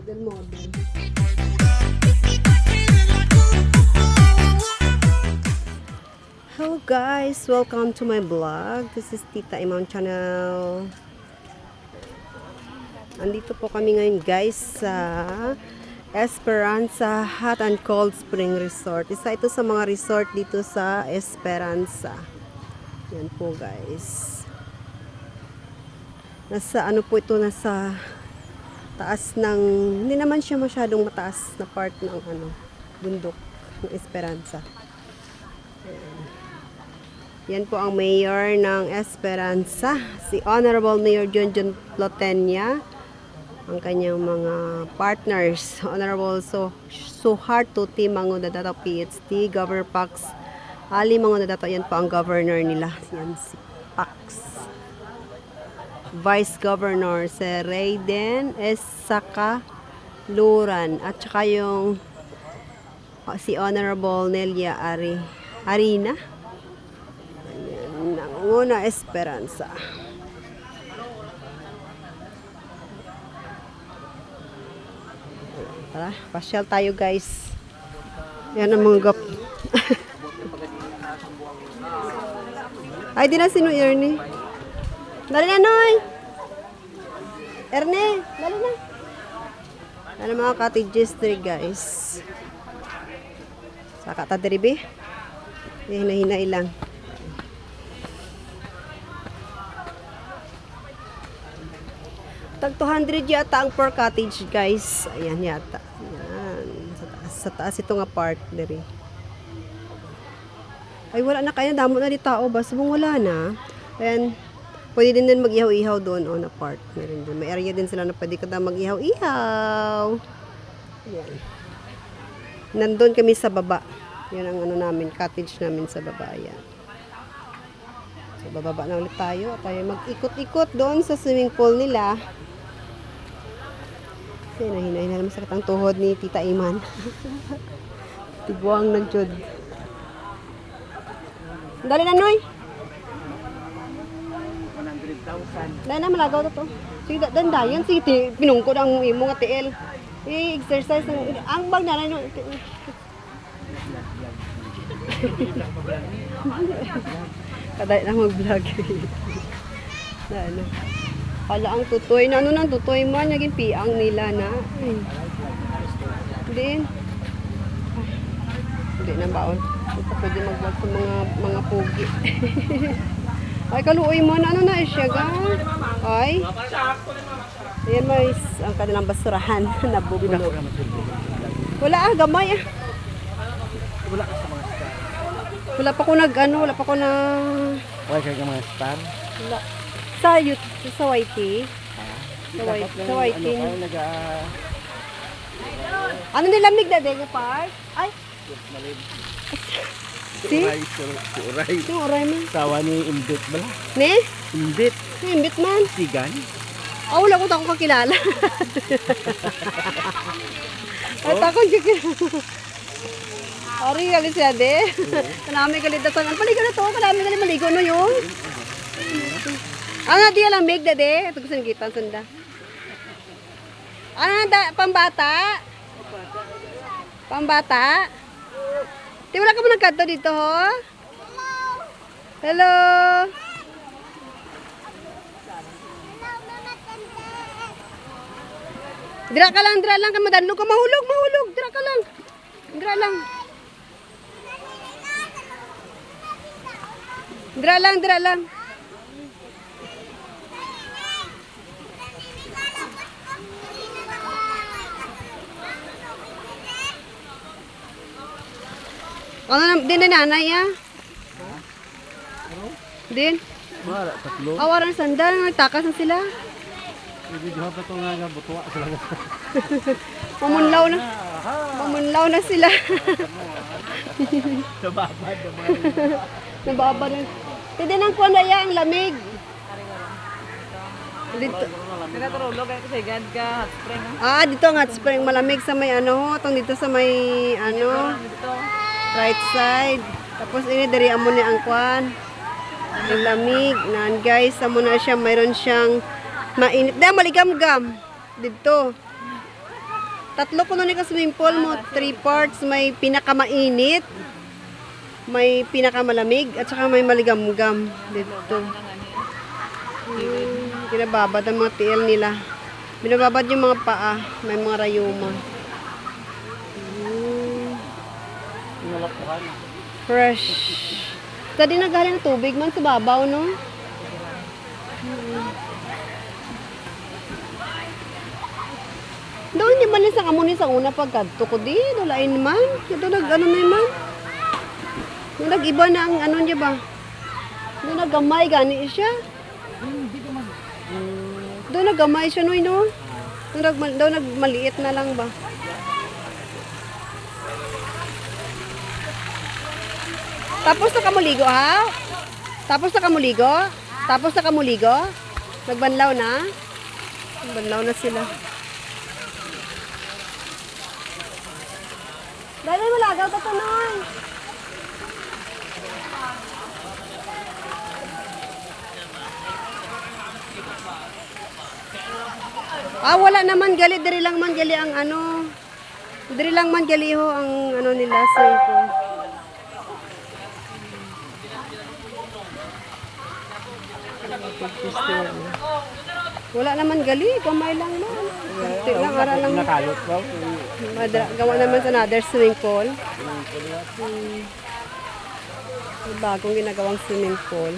Model. Hello guys, welcome to my vlog. This is Tita Imam Channel. Andito po kami ngayon guys sa Esperanza Hot and Cold Spring Resort. Isa ito sa mga resort dito sa Esperanza. Yan po guys. Nasa ano po ito, nasa taas ng, hindi naman siya masyadong mataas na part ng ano, bundok ng Esperanza. Yan po ang mayor ng Esperanza, si Honorable Mayor Junjun Plotenya, ang kanyang mga partners, Honorable Suharto T. Mangudadato PhD, Governor Pax Ali Mangudadato, yan po ang governor nila, yan si Pax. Vice Governor si Raiden Esaka Luran, at saka yung si Honorable Nelia Arina. Nanguna Esperanza. Tara, pasyal tayo guys. Yan ang mga gap. Ay, di na sino Ernie. Dali na, Noy. Ernie, dali na. Ano mga cottages tree guys. Saka tadribi. Hina-hina ilang. Tag 200 yata ang per cottage guys. Ayan yata. Ayan. Sa taas ito nga part diri. Ay wala na kaya, damo na di tao ba? Subong wala na. Ayan. Pwede din mag-ihaw-ihaw doon o na part. Meron din. May area din sila na pwede ka na mag-ihaw-ihaw. Ayan. Nandun kami sa baba. Yan ang ano namin, cottage namin sa baba. Ayan. So bababa na ulit tayo. Tayo mag-ikot-ikot doon sa swimming pool nila. Hina-hina naman sakit ang tuhod ni Tita Iman. Tibuang nagjud. Dali na, Noy. 100,000. Dali na, malagaw to. Sige, dandayan. Sige, pinungkod ang imo nga TL. I-exercise. Ang bag na lang. Kadali na mag-vlog. Ano. Kala ang tutoy na ano nang tutoy man naging piang nila na. Hindi. Hindi na baon. Ito pwede mag-vlog sa mga pugi. Ay kaluoy man ano na siya ga. Ay. Ayan may ang kanilang basurahan na bubulog. Wala gamay ah. Wala ka sa mga star. Wala pa ko wala pa ko na Wala ka sa mga star? wala. Sa YouTube, sa YT. Sa YT. Ano nilamig na din part? Ay. Si? Si Uray. Si Uray man. Sawa ni Imbit ba? Ne? Imbit. Si Imbit man. Sigan. Oh, wala ko tako kakilala. At ako kakilala. Ari, galit siya de. Kanami galit na tangan. Paligo na to. Kanami galit maligo no yun. Ano di alam mig de. Ito gusto ngitan sunda. Ano na pambata? Pambata? Di wala ka mo nagkanto dito ho? Hello. Dira ka lang ka madanlog ka mahulog. Dira ka lang. Dira lang. Dira lang. Ano din na nanay ya? Din? Wala, tatlo. Awaran sandal, nagtakas na sila. Hindi ko pa ito nga butuwa sila. Mamunlaw na sila. Nababad naman. Nababad na. Hindi nang kuwan na yan, ang lamig. Dito. Nagkatulog kayo kasi gad ka hot spring. Dito ang hot spring, malamig sa may ano, itong dito sa may ano, Dito. right side. Tapos ini dari amo ni ang kuwan. Ang lamig. Nan guys, amo na siya, mayroon siyang mainit. Dahil maligam-gam. Dito. Tatlo ko nun ka swimming pool mo, 3 parts, may pinakamainit, may pinakamalamig, at saka may maligamgam dito. Binababad ang mga TL nila. Binababad yung mga paa, may mga rayuma. Nalapuhan. Fresh. Tadi nagaling ng tubig man sa babaw, no? Doon di man sa kamo ni sa una pagkadto ko di, dolain man. Ito ano na man. Nung nag-iba na ang ano niya ba? Nung naggamay gani siya. Doon naggamay siya no. Doon nagmaliit na lang ba? Tapos na kamuligo ha? Tapos na kamuligo? Tapos na kamuligo? Nagbanlaw na? Nagbanlaw na sila. Dahil malagaw ka to nun. Wala naman gali. Diri lang man gali ang ano. Diri lang man gali ho ang ano nila sa ito. Wala naman gali, kamay lang no. Kunti lang, ara lang. Nakalot ko. Gawa naman sa another swimming pool. May bagong ginagawang swimming pool.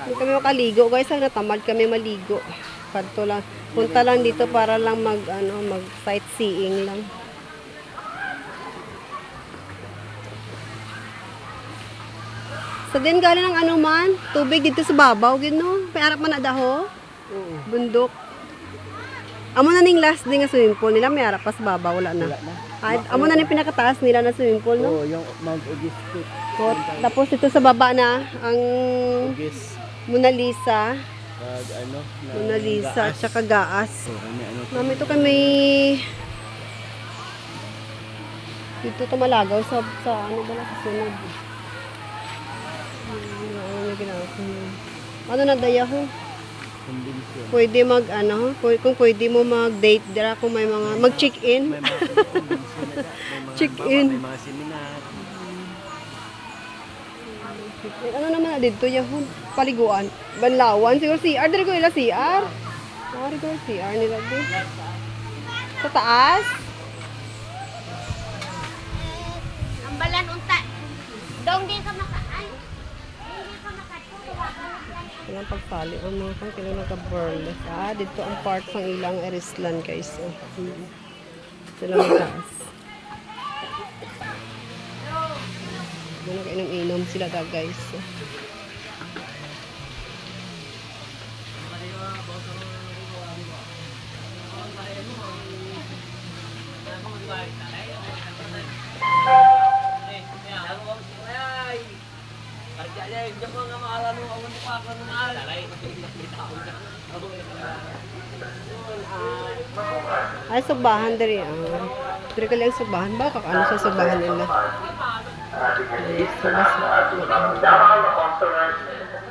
Hindi kami makaligo guys, ang natamad kami maligo. Punta lang dito para lang mag sightseeing lang. Sa din galing ng ano man, tubig dito sa babaw, gino. Paarap man na daho. Bundok. Amo na ning last din nga swimming pool nila, may arap pa sa babaw, wala na. Amo na ning pinakataas nila na swimming pool, no? Oo, yung Mount Ugis Peak. Tapos dito sa baba na, ang Ugis. Mona Lisa. Pag ano? Mona Lisa, at saka Gaas. Ano? Mami, ito kami dito to malagaw sa ano ba na sa sunod. Ano na daya ho? Convention. Pwede mag ano, kung pwede mo mag-date dira kung may mga mag-check-in. May mga convention na. Check-in. May mga seminar. Ano naman na dito yung paliguan, banlawan siguro CR diri ko ila CR. Diri ko CR nila din. Sa taas. Ang balan unta. Dong di ka makaan. Hindi ka Ilang pagpali ang mga kang kilo nagka-burles. Dito ang part ng ilang erislan guys. Sila mataas. Nag-inom-inom sila guys. Ay, subahan diri. Diri ka lang subahan ba? Ano sa subahan nila?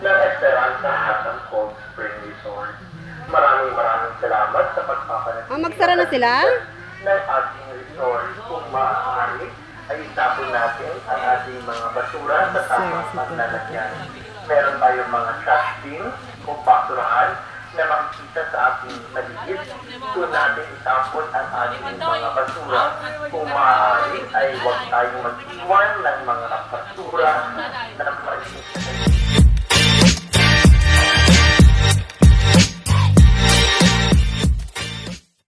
ng Esperanza Hassan Cold Spring Resort. Maraming salamat sa pagpapanatili Magsara na sila? ng ating resort. Kung maaari, ay itapon natin ang ating mga basura sa tamang paglalagyan. Meron tayong mga trash bin o basurahan na makikita sa ating paligid. Doon natin itapon ang ating mga basura. Kung maaari ay huwag tayong mag-iwan ng mga basura na